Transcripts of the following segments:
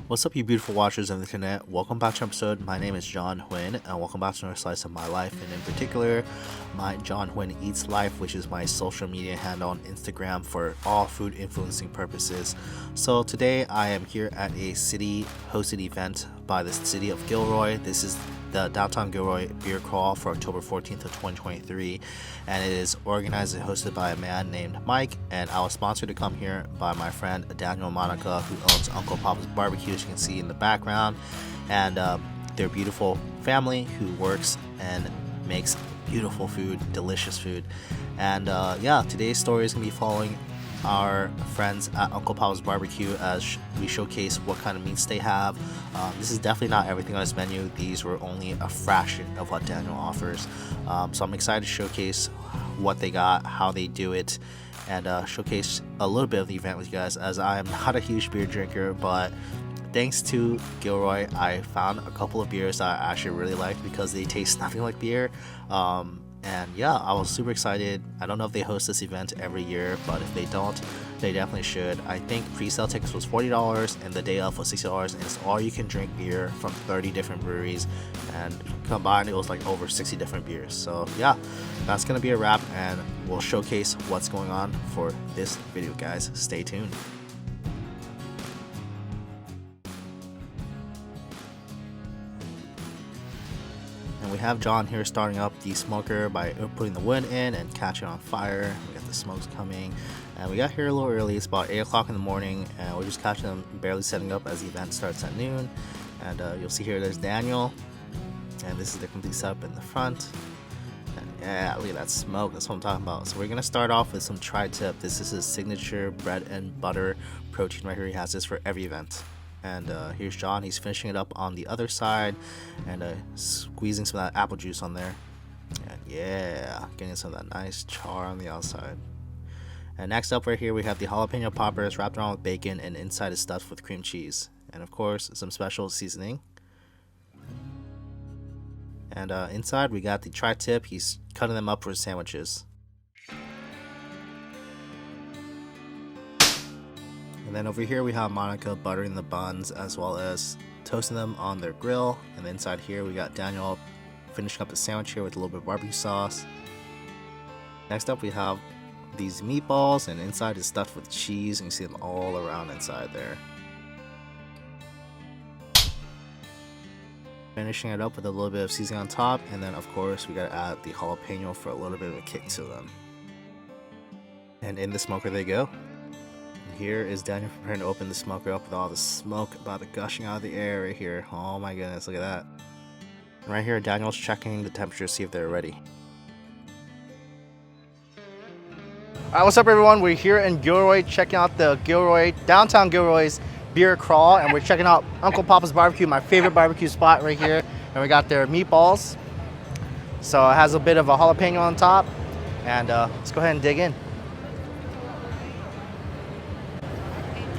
What's up, you beautiful watchers of the internet? Welcome back to an episode. My name is John Huynh, and welcome back to another slice of my life, and in particular, my John Huynh Eats Life, which is my social media handle on Instagram for all food influencing purposes. So today I am here at a city-hosted event by the city of Gilroy. This is the Downtown Gilroy Beer Crawl for October 14th of 2023, and it is organized and hosted by a man named Mike, and I was sponsored to come here by my friend Daniel and Monica, who owns Uncle Papa's Barbecue, as you can see in the background, and their beautiful family who works and makes beautiful food, delicious food. And yeah, today's story is going to be following our friends at Uncle Papa's Barbecue as we showcase what kind of meats they have. This is definitely not everything on this menu. These were only a fraction of what Daniel offers. So I'm excited to showcase what they got, how they do it, and showcase a little bit of the event with you guys, as I am not a huge beer drinker, but thanks to Gilroy, I found a couple of beers that I actually really like because they taste nothing like beer. And yeah, I was super excited. I don't know if they host this event every year, but if they don't, they definitely should. I think pre-sale tickets was $40 and the day of was $60, and it's all you can drink beer from 30 different breweries, and combined it was like over 60 different beers. So yeah, that's gonna be a wrap, and we'll showcase what's going on for this video, guys. Stay tuned. And we have John here starting up the smoker by putting the wood in and catching on fire. We got the smokes coming, and we got here a little early. It's about 8 o'clock in the morning, and we're just catching them barely setting up as the event starts at noon. And you'll see here there's Daniel, and this is the complete setup in the front. And yeah, look at that smoke. That's what I'm talking about. So we're gonna start off with some tri-tip. This is his signature bread and butter protein right here. He has this for every event. And here's John. He's finishing it up on the other side and squeezing some of that apple juice on there. And yeah, getting some of that nice char on the outside. And next up right here, we have the jalapeno poppers wrapped around with bacon, and inside is stuffed with cream cheese. And of course, some special seasoning. And inside, we got the tri-tip. He's cutting them up for sandwiches. And then over here we have Monica buttering the buns as well as toasting them on their grill. And then inside here we got Daniel finishing up the sandwich here with a little bit of barbecue sauce. Next up we have these meatballs, and inside is stuffed with cheese, and you see them all around inside there. Finishing it up with a little bit of seasoning on top, and then of course we gotta add the jalapeno for a little bit of a kick to them. And in the smoker they go. Here is Daniel preparing to open the smoker up with all the smoke about to gushing out of the air right here. Oh my goodness, look at that. And right here, Daniel's checking the temperature to see if they're ready. Alright, what's up everyone? We're here in Gilroy checking out the Downtown Gilroy's Beer Crawl, and we're checking out Uncle Papa's Barbecue, my favorite barbecue spot right here. And we got their meatballs. So it has a bit of a jalapeno on top, and let's go ahead and dig in.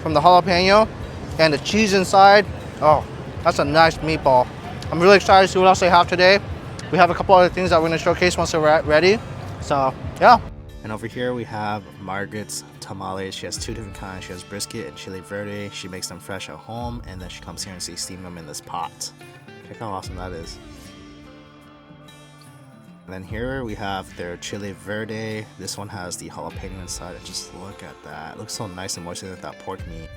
From the jalapeno and the cheese inside, oh, that's a nice meatball. I'm really excited to see what else they have today. We have a couple other things that we're going to showcase once they're ready. So yeah. And over here we have Margaret's Tamales. She has two different kinds. She has brisket and chili verde. She makes them fresh at home, and then she comes here and steam them in this pot. Check how awesome that is. And then here we have their chili verde. This one has the jalapeno inside, and just look at that. It looks so nice and moistened with that pork meat.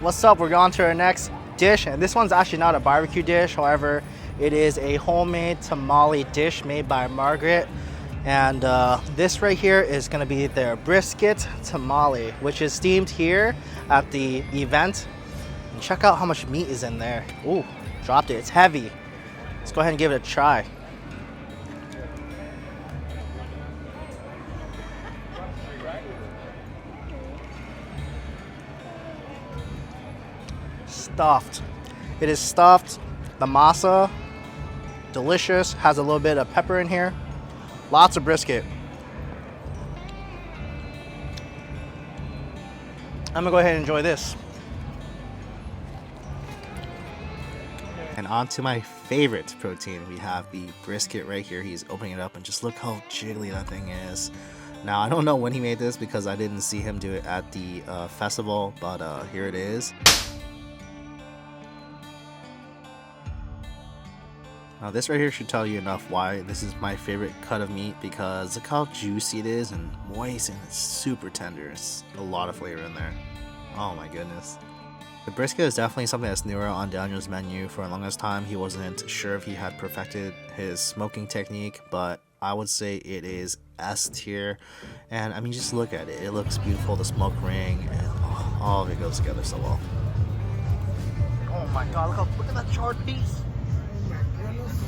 What's up? We're going to our next dish, and this one's actually not a barbecue dish. However, it is a homemade tamale dish made by Margaret. And this right here is going to be their brisket tamale, which is steamed here at the event. And check out how much meat is in there. Ooh, dropped it. It's heavy. Let's go ahead and give it a try. Stuffed. It is stuffed. The masa, delicious. Has a little bit of pepper in here. Lots of brisket. I'm gonna go ahead and enjoy this. And on to my favorite protein. We have the brisket right here. He's opening it up, and just look how jiggly that thing is. Now, I don't know when he made this because I didn't see him do it at the festival, but here it is. Now this right here should tell you enough why this is my favorite cut of meat, because look how juicy it is and moist, and it's super tender. It's a lot of flavor in there. Oh my goodness. The brisket is definitely something that's newer on Daniel's menu. For the longest time, he wasn't sure if he had perfected his smoking technique, but I would say it is S tier. And I mean, just look at it. It looks beautiful, the smoke ring, and all of it goes together so well. Oh my god, look at that charred piece. Oh my goodness.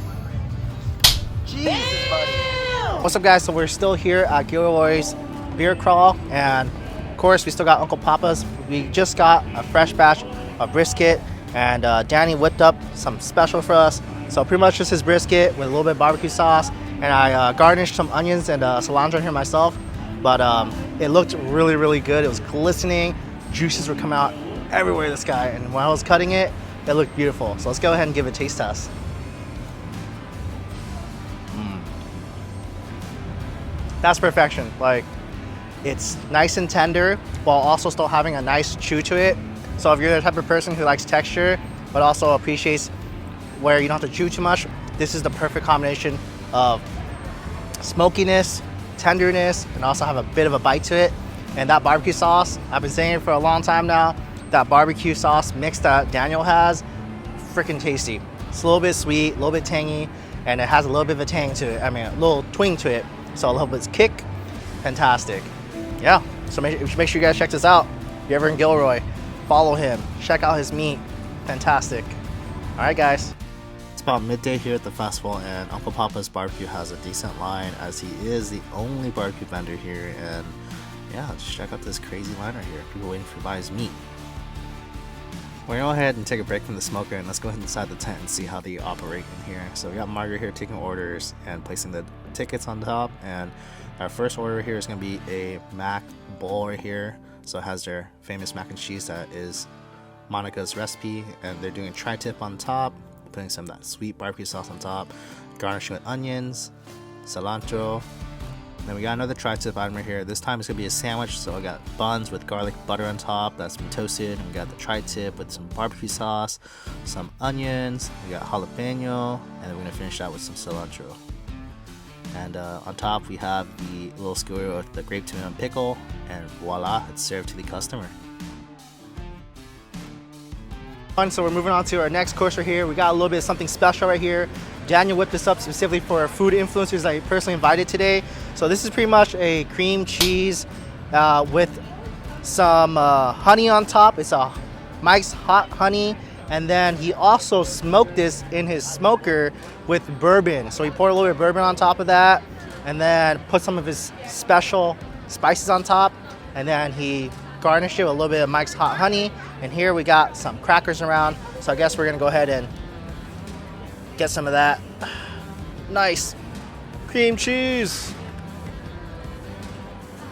Jesus, buddy. What's up, guys? So we're still here at Gilroy's beer crawl, and of course we still got Uncle Papa's. We just got a fresh batch of brisket, and Danny whipped up some special for us. So pretty much just his brisket with a little bit of barbecue sauce, and I garnished some onions and cilantro here myself. But it looked really, really good. It was glistening. Juices were coming out everywhere in this guy, and when I was cutting it, it looked beautiful. So let's go ahead and give it a taste test. That's perfection. Like, it's nice and tender while also still having a nice chew to it. So if you're the type of person who likes texture but also appreciates where you don't have to chew too much, this is the perfect combination of smokiness, tenderness, and also have a bit of a bite to it. And that barbecue sauce, I've been saying it for a long time now, that barbecue sauce mix that Daniel has, freaking tasty. It's a little bit sweet, a little bit tangy, and it has a little bit of a tang to it. I mean, a little twing to it. So a little bit of kick, fantastic. Yeah, so make sure you guys check this out. If you're ever in Gilroy, follow him, check out his meat, fantastic. All right, guys. It's about midday here at the festival, and Uncle Papa's Barbecue has a decent line, as he is the only barbecue vendor here. And yeah, just check out this crazy line right here. People waiting to buy his meat. We're gonna go ahead and take a break from the smoker, and let's go ahead inside the tent and see how they operate in here. So we got Margaret here taking orders and placing the tickets on top, and our first order here is gonna be a mac bowl right here. So it has their famous mac and cheese that is Monica's recipe, and they're doing a tri-tip on top, putting some of that sweet barbecue sauce on top, garnishing with onions, cilantro. Then we got another tri-tip item right here. This time it's gonna be a sandwich, so I got buns with garlic butter on top that's been toasted, and we got the tri-tip with some barbecue sauce, some onions, we got jalapeno, and then we're gonna finish that with some cilantro. And on top we have the little skewer with the grape tomato and pickle, and voila, it's served to the customer. So we're moving on to our next course right here. We got a little bit of something special right here. Daniel whipped this up specifically for food influencers that he personally invited today. So this is pretty much a cream cheese with some honey on top. It's a Mike's hot honey, and then he also smoked this in his smoker with bourbon. So he poured a little bit of bourbon on top of that, and then put some of his special spices on top, and then he garnished it with a little bit of Mike's hot honey. And here we got some crackers around, so I guess we're gonna go ahead and get some of that nice cream cheese.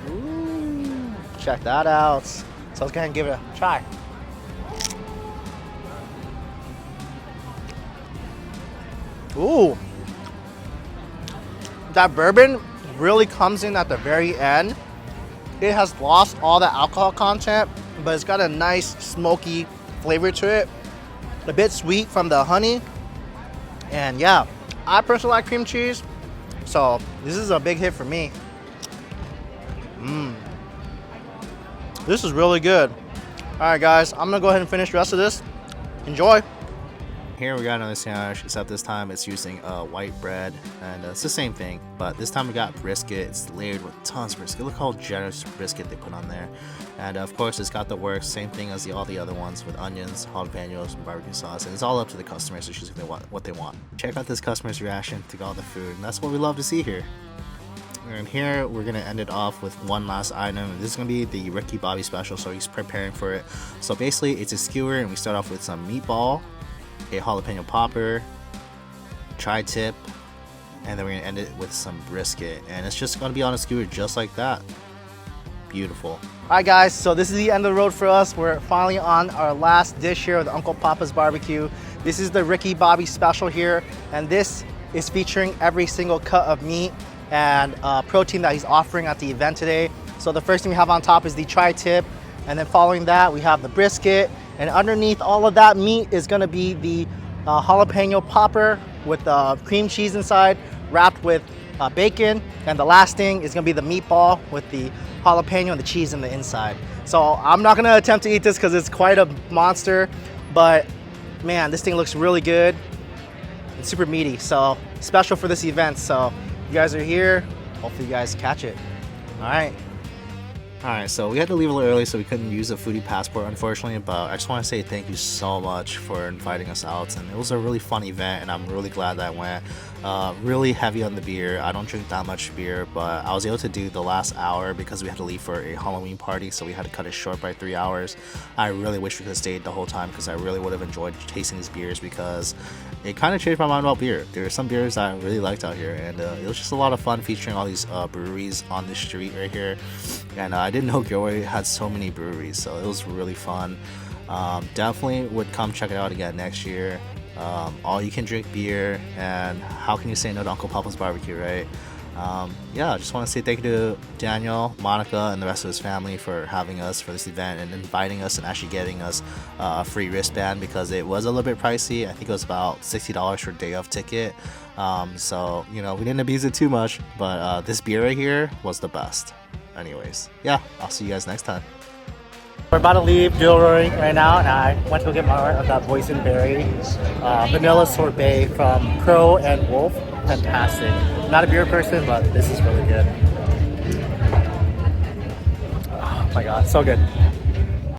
Ooh, check that out. So let's go ahead and give it a try. Ooh, that bourbon really comes in at the very end. It has lost all the alcohol content, but it's got a nice smoky flavor to it. A bit sweet from the honey. And yeah, I personally like cream cheese, so this is a big hit for me. This is really good. All right, guys, I'm gonna go ahead and finish the rest of this. Enjoy. Here we got another sandwich, except this time it's using white bread, and it's the same thing, but this time we got brisket. It's layered with tons of brisket. Look how generous brisket they put on there. And of course it's got the works, same thing as all the other ones, with onions, jalapenos, and barbecue sauce. And it's all up to the customers to choose what they want. Check out this customer's reaction to all the food, and that's what we love to see here. And here we're gonna end it off with one last item. This is gonna be the Ricky Bobby special, so he's preparing for it. So basically it's a skewer, and we start off with some meatball, a jalapeno popper, tri-tip, and then we're gonna end it with some brisket, and it's just gonna be on a skewer just like that. Beautiful. Alright guys, so this is the end of the road for us. We're finally on our last dish here with Uncle Papa's Barbecue. This is the Ricky Bobby special here, and this is featuring every single cut of meat and protein that he's offering at the event today. So the first thing we have on top is the tri-tip, and then following that we have the brisket, and underneath all of that meat is going to be the jalapeno popper with cream cheese inside, wrapped with bacon. And the last thing is gonna be the meatball with the jalapeno and the cheese in the inside. So I'm not gonna attempt to eat this because it's quite a monster, but man, this thing looks really good. It's super meaty, so special for this event. So if you guys are here, hopefully you guys catch it. All right. Alright, so we had to leave a little early, so we couldn't use a foodie passport, unfortunately, but I just want to say thank you so much for inviting us out, and it was a really fun event, and I'm really glad that I went. Really heavy on the beer. I don't drink that much beer, but I was able to do the last hour because we had to leave for a Halloween party, so we had to cut it short by 3 hours. I really wish we could have stayed the whole time because I really would have enjoyed tasting these beers because it kind of changed my mind about beer. There are some beers that I really liked out here, and it was just a lot of fun featuring all these breweries on the street right here. And I didn't know Gilroy had so many breweries, so it was really fun. Definitely would come check it out again next year. All you can drink beer, and how can you say no to Uncle Papa's barbecue, right? Yeah, I just want to say thank you to Daniel, Monica, and the rest of his family for having us for this event and inviting us and actually getting us a free wristband because it was a little bit pricey. I think it was about $60 for a day of ticket. So, you know, we didn't abuse it too much, but this beer right here was the best. Anyways, yeah, I'll see you guys next time. We're about to leave Gilroy right now, and I went to go get my order of that boysenberry vanilla sorbet from Crow and Wolf. Fantastic. I'm not a beer person, but this is really good. Oh my god, so good.